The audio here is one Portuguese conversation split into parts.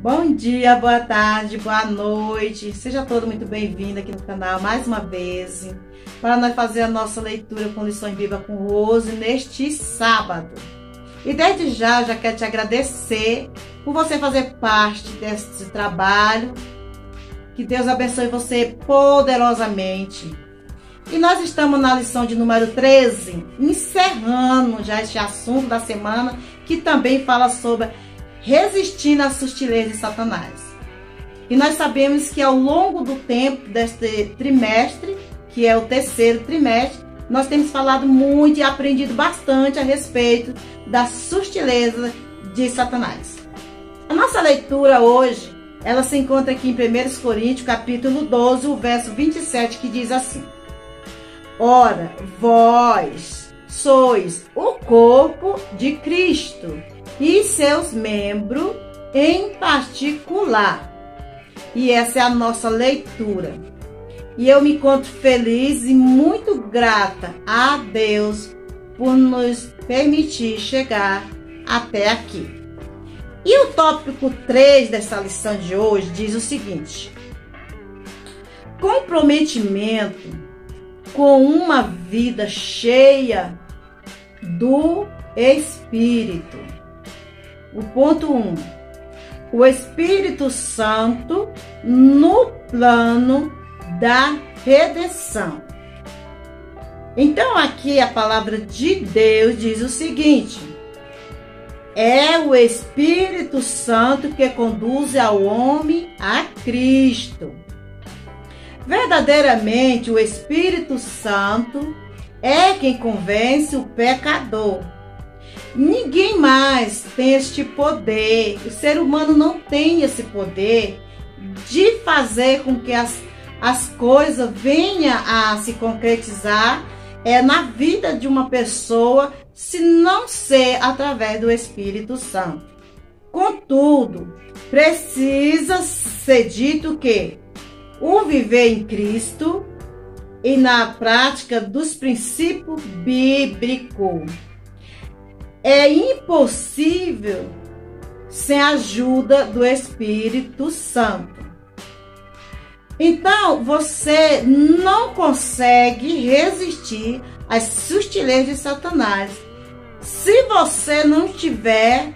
Bom dia, boa tarde, boa noite. Seja todo muito bem-vindo aqui no canal mais uma vez para nós fazer a nossa leitura com lições bíblicas com Rose neste sábado. E desde já quero te agradecer por você fazer parte desse trabalho. Que Deus abençoe você poderosamente. E nós estamos na lição de número 13, encerrando já este assunto da semana, que também fala sobre resistindo às sutilezas de Satanás. E nós sabemos que ao longo do tempo deste trimestre, que é o terceiro trimestre, nós temos falado muito e aprendido bastante a respeito da sutileza de Satanás. A nossa leitura hoje, ela se encontra aqui em 1 Coríntios, capítulo 12, o verso 27, que diz assim: Ora, vós sois o corpo de Cristo e seus membros em particular. E essa é a nossa leitura. E eu me encontro feliz e muito grata a Deus por nos permitir chegar até aqui. E o tópico 3 dessa lição de hoje diz o seguinte: comprometimento com uma vida cheia do Espírito. O ponto 1. O Espírito Santo no plano da redenção. Então aqui a palavra de Deus diz o seguinte: é o Espírito Santo que conduz ao homem a Cristo. Verdadeiramente o Espírito Santo é quem convence o pecador. Ninguém mais tem este poder, o ser humano não tem esse poder de fazer com que as coisas venham a se concretizar na vida de uma pessoa, se não ser através do Espírito Santo. Contudo, precisa ser dito que o viver em Cristo e na prática dos princípios bíblicos é impossível sem a ajuda do Espírito Santo. Então, você não consegue resistir às sutilezas de Satanás se você não tiver,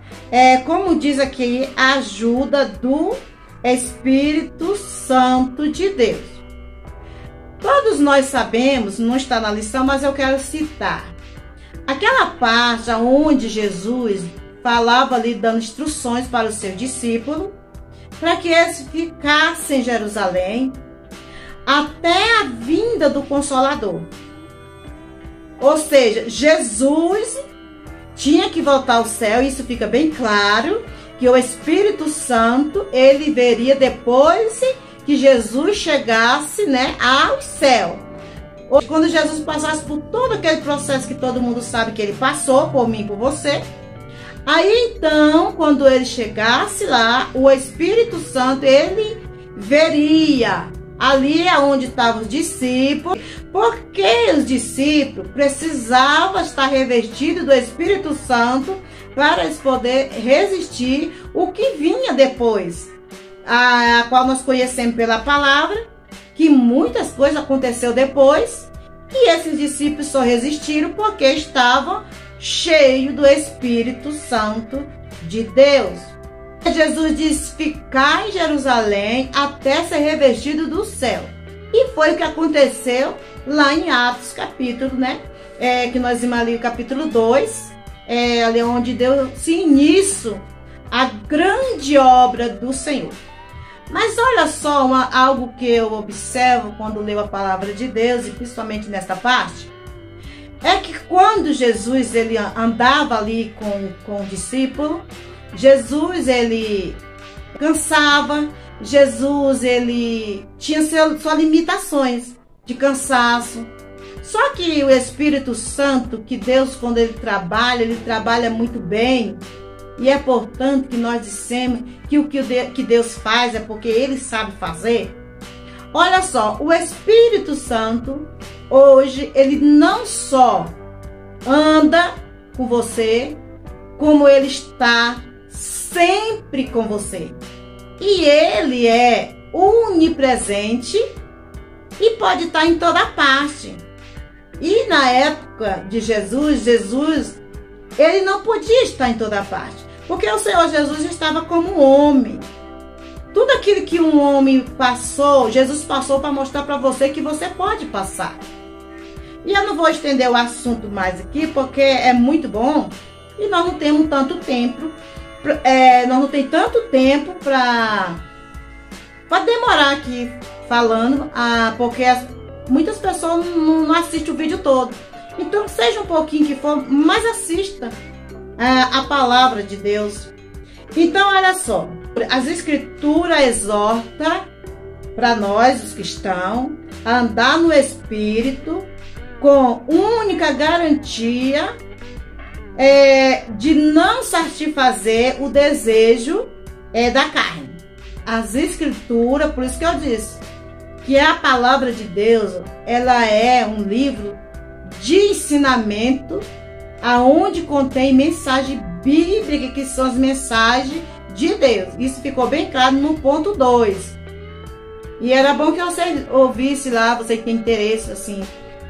como diz aqui, a ajuda do Espírito Santo de Deus. Todos nós sabemos, não está na lição, mas eu quero citar aquela parte onde Jesus falava ali, dando instruções para os seus discípulos, para que eles ficassem em Jerusalém até a vinda do Consolador. Ou seja, Jesus tinha que voltar ao céu, isso fica bem claro, que o Espírito Santo, ele veria depois que Jesus chegasse, ao céu. Quando Jesus passasse por todo aquele processo que todo mundo sabe que ele passou, por mim e por você, aí então, quando ele chegasse lá, o Espírito Santo, ele veria ali onde estavam os discípulos, porque os discípulos precisavam estar revestidos do Espírito Santo para eles poderem resistir o que vinha depois, a qual nós conhecemos pela palavra, que muitas coisas aconteceu depois, e esses discípulos só resistiram porque estavam cheios do Espírito Santo de Deus. Jesus disse ficar em Jerusalém até ser revestido do céu. E foi o que aconteceu lá em Atos capítulo, que nós vimos ali o capítulo 2, ali onde deu-se início à grande obra do Senhor. Mas olha só algo que eu observo quando leio a palavra de Deus, e principalmente nesta parte, é que quando Jesus ele andava ali com o discípulo, Jesus ele cansava, Jesus ele tinha suas limitações de cansaço. Só que o Espírito Santo, que Deus quando ele trabalha muito bem. E é portanto que nós dissemos que o que Deus faz é porque Ele sabe fazer. Olha só, o Espírito Santo, hoje, ele não só anda com você, como ele está sempre com você. E ele é onipresente e pode estar em toda parte. E na época de Jesus, ele não podia estar em toda parte, porque o Senhor Jesus estava como homem. Tudo aquilo que um homem passou, Jesus passou para mostrar para você que você pode passar. E eu não vou estender o assunto mais aqui, porque é muito bom e nós não temos tanto tempo. Nós não temos tanto tempo para demorar aqui falando, porque muitas pessoas não assistem o vídeo todo. Então, seja um pouquinho que for, mas assista a palavra de Deus. Então, olha só, as Escrituras exortam para nós, os cristãos, a andar no Espírito com única garantia de não satisfazer o desejo da carne. As Escrituras, por isso que eu disse que a palavra de Deus, ela é um livro de ensinamento, aonde contém mensagem bíblica, que são as mensagens de Deus. Isso ficou bem claro no ponto 2. E era bom que você ouvisse lá, você que tem interesse, assim,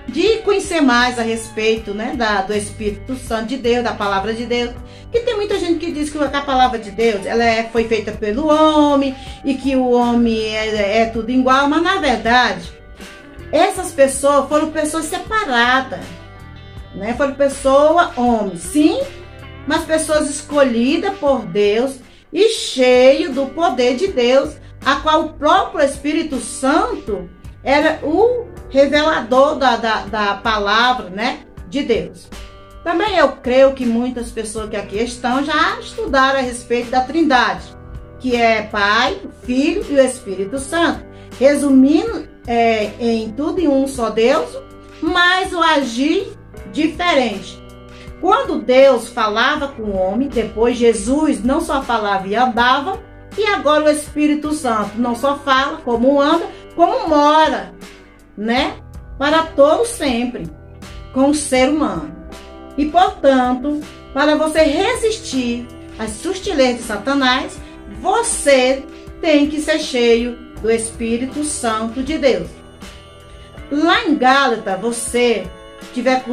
de conhecer mais a respeito, né, do Espírito Santo de Deus, da palavra de Deus. Que tem muita gente que diz que a palavra de Deus, ela foi feita pelo homem, e que o homem é tudo igual, mas na verdade, essas pessoas foram pessoas separadas, né? Foram pessoas, homens, sim, mas pessoas escolhidas por Deus e cheias do poder de Deus, a qual o próprio Espírito Santo era o revelador da palavra, né, de Deus. Também eu creio que muitas pessoas que aqui estão já estudaram a respeito da Trindade, que é Pai, Filho e o Espírito Santo. Resumindo, em tudo em um só Deus, mas o agir diferente. Quando Deus falava com o homem, depois Jesus não só falava e andava, e agora o Espírito Santo não só fala, como anda, como mora, né? Para todo sempre, com o ser humano. E, portanto, para você resistir às sutilezas de Satanás, você tem que ser cheio do Espírito Santo de Deus. Lá em Gálatas, você tiver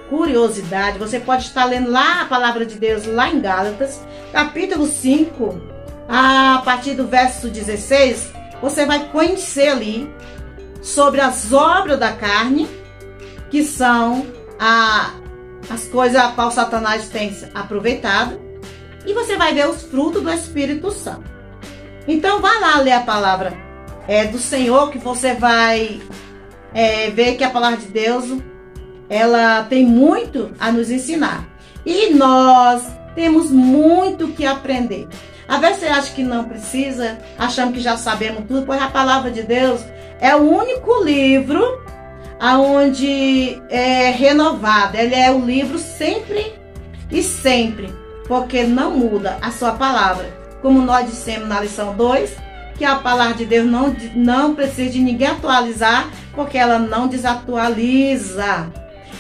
curiosidade, você pode estar lendo lá a palavra de Deus, lá em Gálatas, capítulo 5, a partir do verso 16, você vai conhecer ali sobre as obras da carne, que são as coisas a qual Satanás tem aproveitado, e você vai ver os frutos do Espírito Santo. Então, vá lá ler a palavra do Senhor, que você vai ver que a palavra de Deus, ela tem muito a nos ensinar. E nós temos muito que aprender. Às vezes você acha que não precisa, achando que já sabemos tudo, pois a palavra de Deus é o único livro onde é renovado. Ele é o livro sempre e sempre, porque não muda a sua palavra. Como nós dissemos na lição 2, que a palavra de Deus não precisa de ninguém atualizar, porque ela não desatualiza.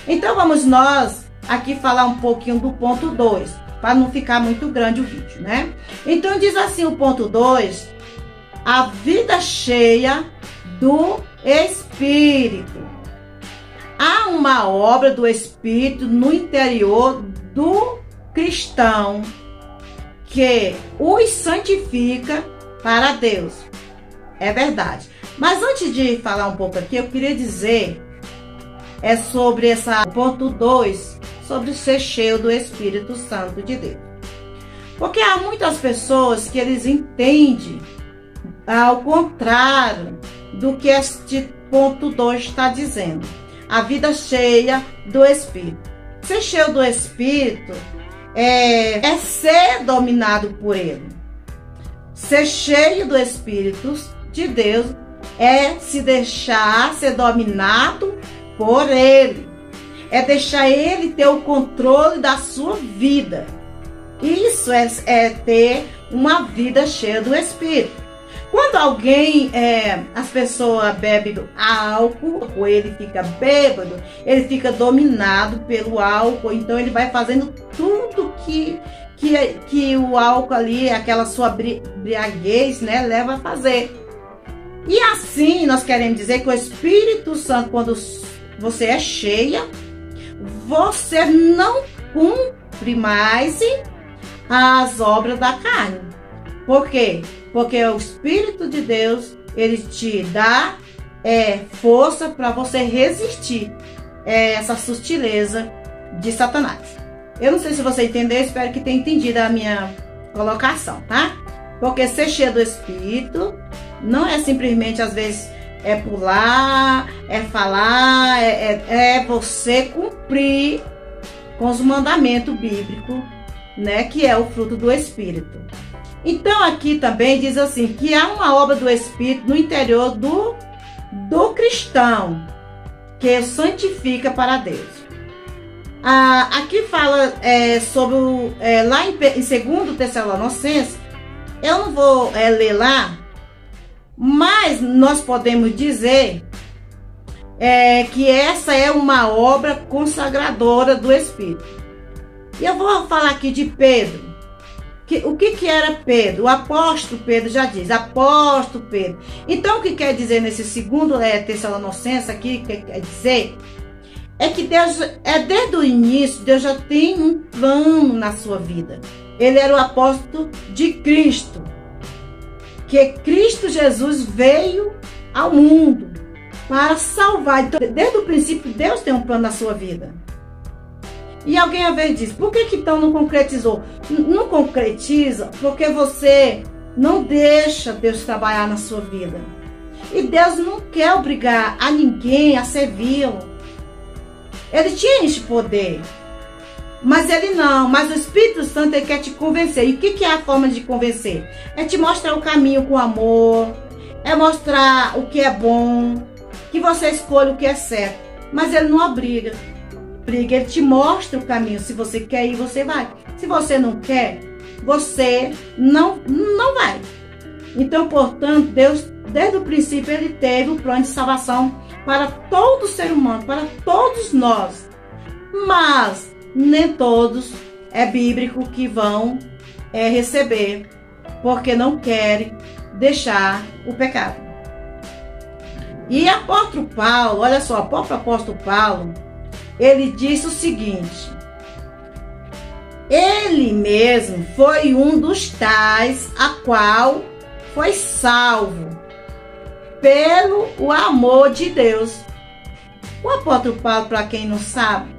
Então vamos nós aqui falar um pouquinho do ponto 2, para não ficar muito grande o vídeo, né? Então diz assim o ponto 2, a vida cheia do Espírito. Há uma obra do Espírito no interior do cristão que os santifica para Deus. É verdade. Mas antes de falar um pouco aqui, eu queria dizer sobre ponto 2, sobre ser cheio do Espírito Santo de Deus. Porque há muitas pessoas que eles entendem ao contrário do que este ponto 2 está dizendo. A vida cheia do Espírito. Ser cheio do Espírito é ser dominado por Ele. Ser cheio do Espírito de Deus é se deixar ser dominado por Ele. É deixar Ele ter o controle da sua vida. Isso é ter uma vida cheia do Espírito. Quando alguém, as pessoas bebem álcool, ou ele fica bêbado, ele fica dominado pelo álcool, então ele vai fazendo tudo que que o álcool ali, aquela sua briaguez, né, leva a fazer. E assim nós queremos dizer que o Espírito Santo, quando você é cheia, você não cumpre mais as obras da carne. Por quê? Porque o Espírito de Deus, ele te dá força para você resistir essa sutileza de Satanás. Eu não sei se você entendeu, espero que tenha entendido a minha colocação, tá? Porque ser cheio do Espírito não é simplesmente, às vezes, pular, falar, você cumprir com os mandamentos bíblicos, né? Que é o fruto do Espírito. Então, aqui também diz assim, que há uma obra do Espírito no interior do cristão, que santifica para Deus. Aqui fala sobre lá em 2 Tessalonicenses, eu não vou ler lá, mas nós podemos dizer que essa é uma obra consagradora do Espírito. E eu vou falar aqui de Pedro. O que era Pedro? O apóstolo Pedro já diz, apóstolo Pedro. Então o que quer dizer nesse 2 Tessalonicenses aqui, que quer dizer que Deus, desde o início, Deus já tem um plano na sua vida. Ele era o apóstolo de Cristo. Que Cristo Jesus veio ao mundo para salvar. Então, desde o princípio, Deus tem um plano na sua vida. E alguém às vezes diz, por que então não concretizou? Não concretiza porque você não deixa Deus trabalhar na sua vida. E Deus não quer obrigar a ninguém a servi-lo. Ele tinha esse poder, mas ele não. Mas o Espírito Santo, ele quer te convencer. E o que é a forma de convencer? É te mostrar o caminho com amor, é mostrar o que é bom, que você escolha o que é certo. Mas ele não obriga. Ele te mostra o caminho. Se você quer ir, você vai. Se você não quer, você não vai. Então, portanto, Deus, desde o princípio, ele teve o plano de salvação para todo ser humano, para todos nós. Mas nem todos é bíblico que vão receber, porque não querem deixar o pecado. E apóstolo Paulo, olha só, o próprio apóstolo Paulo, ele disse o seguinte: ele mesmo foi um dos tais a qual foi salvo pelo o amor de Deus. O apóstolo Paulo, para quem não sabe,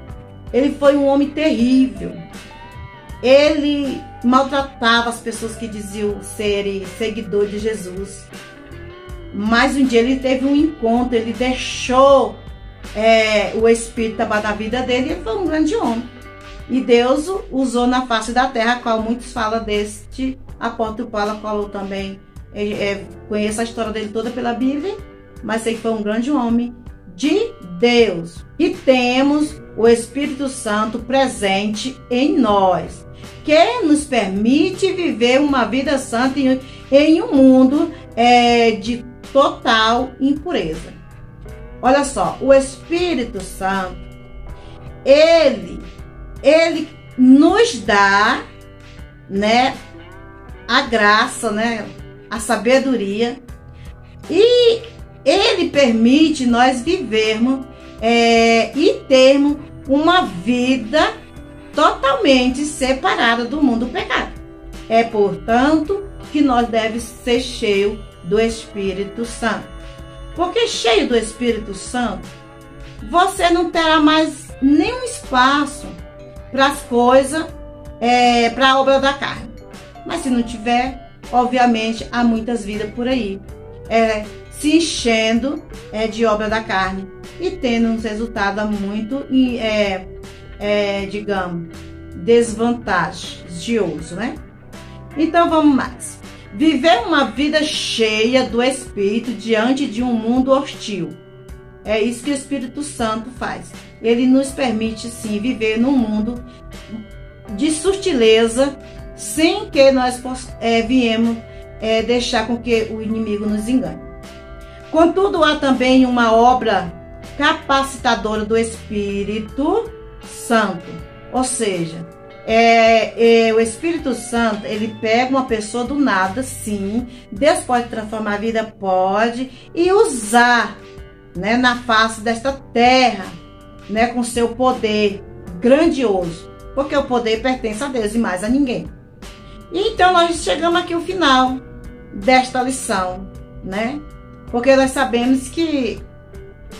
ele foi um homem terrível. Ele maltratava as pessoas que diziam serem seguidores de Jesus. Mas um dia ele teve um encontro, ele deixou o Espírito trabalhar na vida dele e ele foi um grande homem. E Deus o usou na face da terra, a qual muitos falam deste apóstolo Paulo, a qual eu também conheço a história dele toda pela Bíblia, mas sei que foi um grande homem de Deus. E temos o Espírito Santo presente em nós, que nos permite viver uma vida santa em um mundo de total impureza. Olha só, o Espírito Santo, ele nos dá, né, a graça, né, a sabedoria, e ele permite nós vivermos e termos uma vida totalmente separada do mundo do pecado. É, portanto, que nós devemos ser cheios do Espírito Santo. Porque cheio do Espírito Santo, você não terá mais nenhum espaço para as coisas, para a obra da carne. Mas se não tiver, obviamente, há muitas vidas por aí, se enchendo de obra da carne e tendo uns resultados muito, digamos, desvantajosos, né? Então vamos mais. Viver uma vida cheia do Espírito diante de um mundo hostil. É isso que o Espírito Santo faz. Ele nos permite, sim, viver num mundo de sutileza, sem que nós viemos deixar com que o inimigo nos engane. Contudo, há também uma obra capacitadora do Espírito Santo. Ou seja, O Espírito Santo, ele pega uma pessoa do nada, sim. Deus pode transformar a vida, pode, e usar, né, na face desta terra, né, com seu poder grandioso, porque o poder pertence a Deus e mais a ninguém. E então nós chegamos aqui ao final desta lição, né? Porque nós sabemos que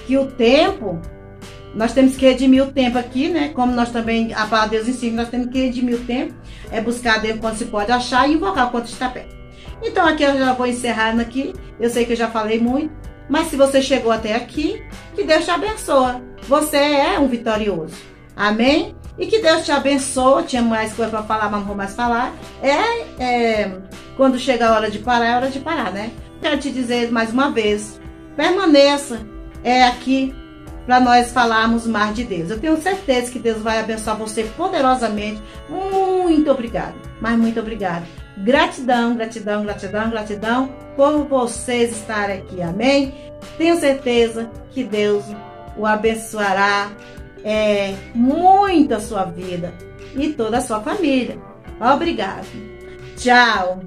o tempo, nós temos que redimir o tempo aqui, né? Como nós também, a palavra de Deus ensina, nós temos que redimir o tempo, buscar Deus quando se pode achar e invocar quando está perto. Então aqui eu já vou encerrando aqui. Eu sei que eu já falei muito, mas se você chegou até aqui, que Deus te abençoe. Você é um vitorioso. Amém? E que Deus te abençoe. Tinha mais coisa para falar, mas não vou mais falar. Quando chega a hora de parar, é hora de parar, né? Quero te dizer mais uma vez, permaneça aqui para nós falarmos mais de Deus. Eu tenho certeza que Deus vai abençoar você poderosamente. Muito obrigada, mas muito obrigada. Gratidão, gratidão, gratidão, gratidão por vocês estarem aqui, amém? Tenho certeza que Deus o abençoará muito a sua vida e toda a sua família. Obrigado. Tchau.